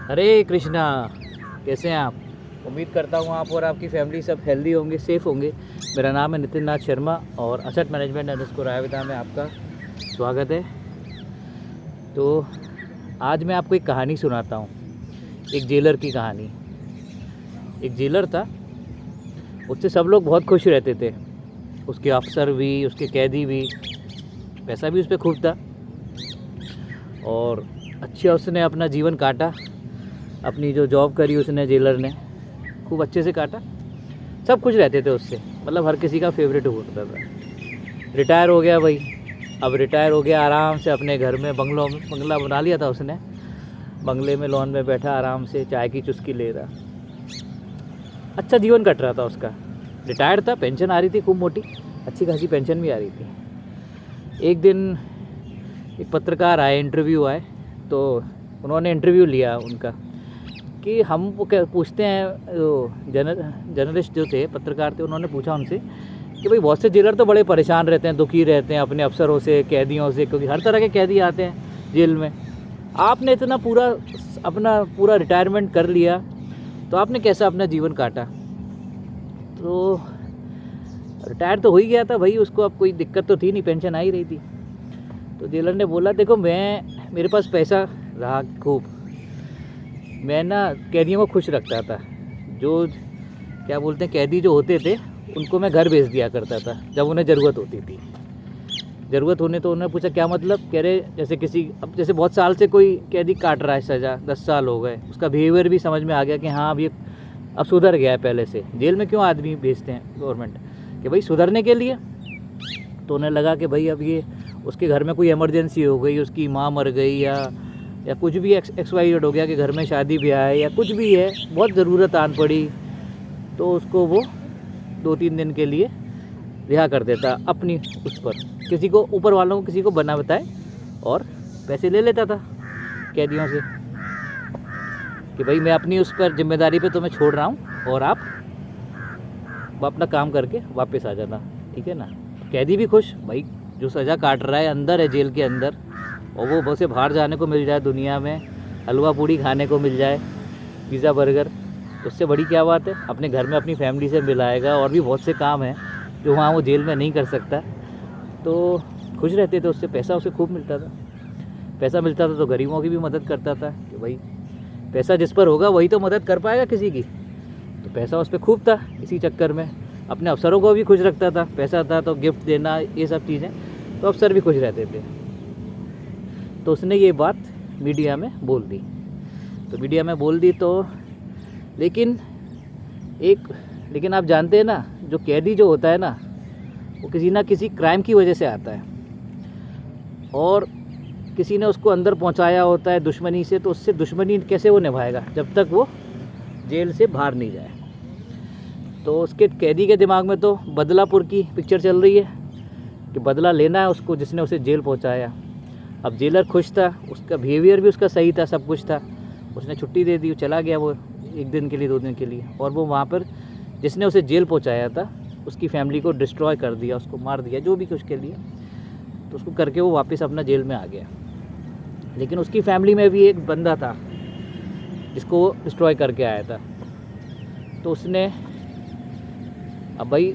हरे कृष्णा। कैसे हैं आप? उम्मीद करता हूँ आप और आपकी फैमिली सब हेल्दी होंगे, सेफ़ होंगे। मेरा नाम है नितिन नाथ शर्मा और असेट मैनेजमेंट _आयुर्वेदा में आपका स्वागत है। तो आज मैं आपको एक कहानी सुनाता हूँ, एक जेलर की कहानी। एक जेलर था, उससे सब लोग बहुत खुश रहते थे, उसके अफसर भी, उसके कैदी भी। पैसा भी उस पर खूब था और अच्छा उसने अपना जीवन काटा। अपनी जो जॉब करी उसने, जेलर ने खूब अच्छे से काटा। सब खुश रहते थे उससे, मतलब हर किसी का फेवरेट होता था। रिटायर हो गया भाई। अब रिटायर हो गया, आराम से अपने घर में बंगला बना लिया था उसने। बंगले में लॉन में बैठा आराम से चाय की चुस्की ले रहा। अच्छा जीवन कट रहा था उसका। रिटायर्ड था, पेंशन आ रही थी खूब मोटी, अच्छी खासी पेंशन भी आ रही थी। एक दिन एक पत्रकार आए, इंटरव्यू आए, तो उन्होंने इंटरव्यू लिया उनका कि हम वो क्या पूछते हैं, जर्नलिस्ट जो थे, पत्रकार थे, उन्होंने पूछा उनसे कि भाई बहुत से जेलर तो बड़े परेशान रहते हैं, दुखी रहते हैं अपने अफसरों से, कैदियों से, क्योंकि हर तरह के कैदी आते हैं जेल में। आपने इतना अपना पूरा रिटायरमेंट कर लिया, तो आपने कैसा अपना जीवन काटा? तो रिटायर तो हो ही गया था भाई उसको, अब कोई दिक्कत तो थी नहीं, पेंशन आ ही रही थी। तो जेलर ने बोला, देखो मेरे पास पैसा रहा खूब, मैं ना कैदियों को खुश रखता था। जो क्या बोलते हैं, कैदी जो होते थे उनको मैं घर भेज दिया करता था जब उन्हें ज़रूरत होती थी। ज़रूरत होने तो उन्होंने पूछा क्या मतलब, कह रहे जैसे बहुत साल से कोई कैदी काट रहा है सज़ा, 10 साल हो गए, उसका बिहेवियर भी समझ में आ गया कि हाँ अब सुधर गया है पहले से। जेल में क्यों आदमी भेजते हैं गवर्नमेंट, कि भाई सुधरने के लिए। तो उन्हें लगा कि भाई अब ये उसके घर में कोई इमरजेंसी हो गई, उसकी माँ मर गई या कुछ भी XYZ हो गया, कि घर में शादी ब्याह है या कुछ भी है, बहुत ज़रूरत आन पड़ी, तो उसको वो 2-3 दिन के लिए रिहा कर देता अपनी उस पर, किसी को, ऊपर वालों को किसी को बना बताए, और पैसे ले लेता था कैदियों से कि भाई मैं अपनी उस पर जिम्मेदारी पे तुम्हें छोड़ रहा हूँ और आप अपना काम करके वापस आ जाना, ठीक है ना। कैदी भी खुश, भाई जो सज़ा काट रहा है अंदर है, जेल के अंदर, और वो उसे बाहर जाने को मिल जाए, दुनिया में हलवा पूड़ी खाने को मिल जाए, पिज़्ज़ा बर्गर, उससे बड़ी क्या बात है। अपने घर में अपनी फैमिली से मिलाएगा, और भी बहुत से काम हैं जो वहाँ वो जेल में नहीं कर सकता। तो खुश रहते थे उससे, पैसा उसे खूब मिलता था। पैसा मिलता था तो गरीबों की भी मदद करता था, कि भाई पैसा जिस पर होगा वही तो मदद कर पाएगा किसी की। तो पैसा उस पर खूब था, इसी चक्कर में अपने अफसरों को भी खुश रखता था। पैसा था तो गिफ्ट देना, ये सब चीज़ें, तो अफसर भी खुश रहते थे। तो उसने ये बात मीडिया में बोल दी। तो मीडिया में बोल दी तो लेकिन आप जानते हैं ना, जो कैदी जो होता है ना, वो किसी ना किसी क्राइम की वजह से आता है, और किसी ने उसको अंदर पहुंचाया होता है दुश्मनी से। तो उससे दुश्मनी कैसे वो निभाएगा जब तक वो जेल से बाहर नहीं जाए। तो उसके कैदी के दिमाग में तो बदलापुर की पिक्चर चल रही है कि बदला लेना है उसको, जिसने उसे जेल पहुंचाया। अब जेलर खुश था, उसका बिहेवियर भी उसका सही था, सब कुछ था। उसने छुट्टी दे दी, चला गया वो 1 दिन के लिए, 2 दिन के लिए, और वो वहाँ पर जिसने उसे जेल पहुंचाया था उसकी फैमिली को डिस्ट्रॉय कर दिया, उसको मार दिया, जो भी कुछ के लिए। तो उसको करके वो वापस अपना जेल में आ गया। लेकिन उसकी फैमिली में भी एक बंदा था जिसको वो डिस्ट्रॉय करके आया था। तो उसने, अब भाई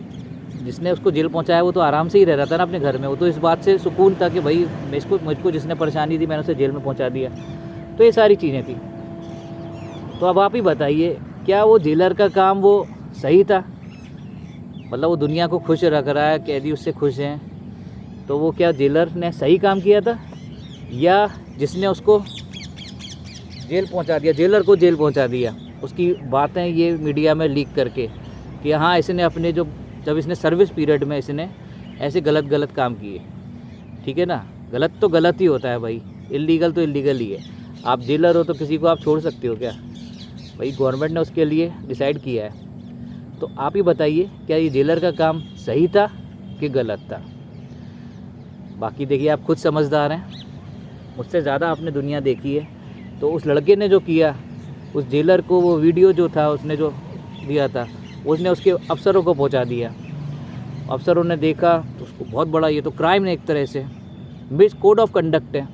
जिसने उसको जेल पहुंचाया वो तो आराम से ही रह रहा था ना अपने घर में, वो तो इस बात से सुकून था कि भाई मुझको जिसने परेशानी दी मैंने उसे जेल में पहुंचा दिया। तो ये सारी चीज़ें थी। तो अब आप ही बताइए, क्या वो जेलर का काम वो सही था? मतलब वो दुनिया को खुश रख रहा है, कैदी उससे खुश हैं, तो वो क्या जेलर ने सही काम किया था? या जिसने उसको जेल पहुंचा दिया, जेलर को जेल पहुंचा दिया, उसकी बातें ये मीडिया में लीक करके कि हाँ इसने अपने जब इसने सर्विस पीरियड में इसने ऐसे गलत काम किए, ठीक है ना। गलत तो गलत ही होता है भाई, इल्लीगल तो इल्लीगल ही है। आप जेलर हो तो किसी को आप छोड़ सकते हो क्या? भाई गवर्नमेंट ने उसके लिए डिसाइड किया है। तो आप ही बताइए, क्या ये जेलर का काम सही था कि गलत था? बाकी देखिए, आप खुद समझदार हैं, मुझसे ज़्यादा आपने दुनिया देखी है। तो उस लड़के ने जो किया, उस जेलर को वो वीडियो जो था उसने जो दिया था, उसने उसके अफसरों को पहुंचा दिया। अफसरों ने देखा तो उसको बहुत बड़ा, ये तो क्राइम है एक तरह से, मिस कोड ऑफ कंडक्ट है,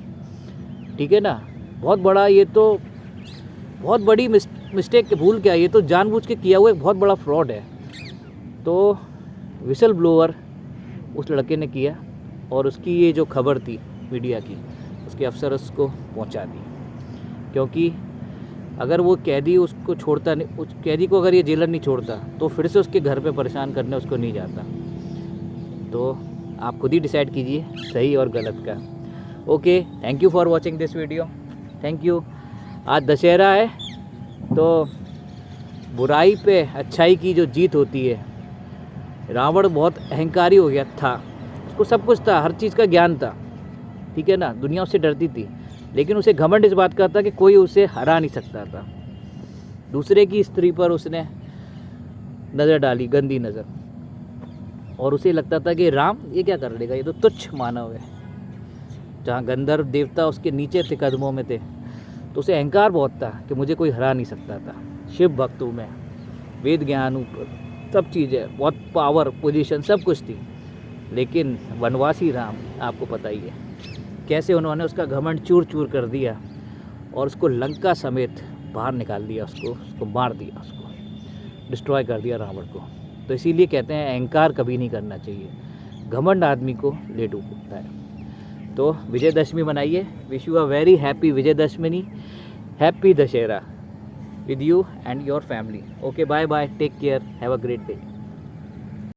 ठीक है ना, बहुत बड़ा। ये तो बहुत बड़ी मिस्टेक, भूल क्या, ये तो जानबूझ के किया हुआ एक बहुत बड़ा फ्रॉड है। तो विसल ब्लोअर उस लड़के ने किया और उसकी ये जो खबर थी मीडिया की, उसके अफसर उसको पहुंचा दी, क्योंकि अगर वो कैदी उसको छोड़ता नहीं, उस कैदी को अगर ये जेलर नहीं छोड़ता तो फिर से उसके घर पे परेशान करने उसको नहीं जाता। तो आप खुद ही डिसाइड कीजिए सही और गलत का। Okay, thank you for watching this video, thank you. आज दशहरा है तो बुराई पे अच्छाई की जो जीत होती है। रावण बहुत अहंकारी हो गया था, उसको सब कुछ था, हर चीज़ का ज्ञान था, ठीक है ना, दुनिया उससे डरती थी, लेकिन उसे घमंड इस बात का था कि कोई उसे हरा नहीं सकता था। दूसरे की स्त्री पर उसने नज़र डाली, गंदी नज़र, और उसे लगता था कि राम ये क्या कर लेगा, ये तो तुच्छ मानव है। जहाँ गंधर्व देवता उसके नीचे थे, कदमों में थे, तो उसे अहंकार बहुत था कि मुझे कोई हरा नहीं सकता था। शिव भक्त हूँ मैं, वेद ज्ञान ऊपर सब चीज़ें, बहुत पावर, पोजीशन, सब कुछ थी। लेकिन वनवासी राम, आपको पता ही है कैसे उन्होंने उसका घमंड चूर चूर कर दिया और उसको लंका समेत बाहर निकाल दिया, उसको मार दिया, उसको डिस्ट्रॉय कर दिया रावण को। तो इसीलिए कहते हैं अहंकार कभी नहीं करना चाहिए, घमंड आदमी को ले डूबता है। तो विजयदशमी मनाइए, wish you a very happy Vijayadashami, happy Dussehra with you and your family. Okay, bye bye, take care, have a great day.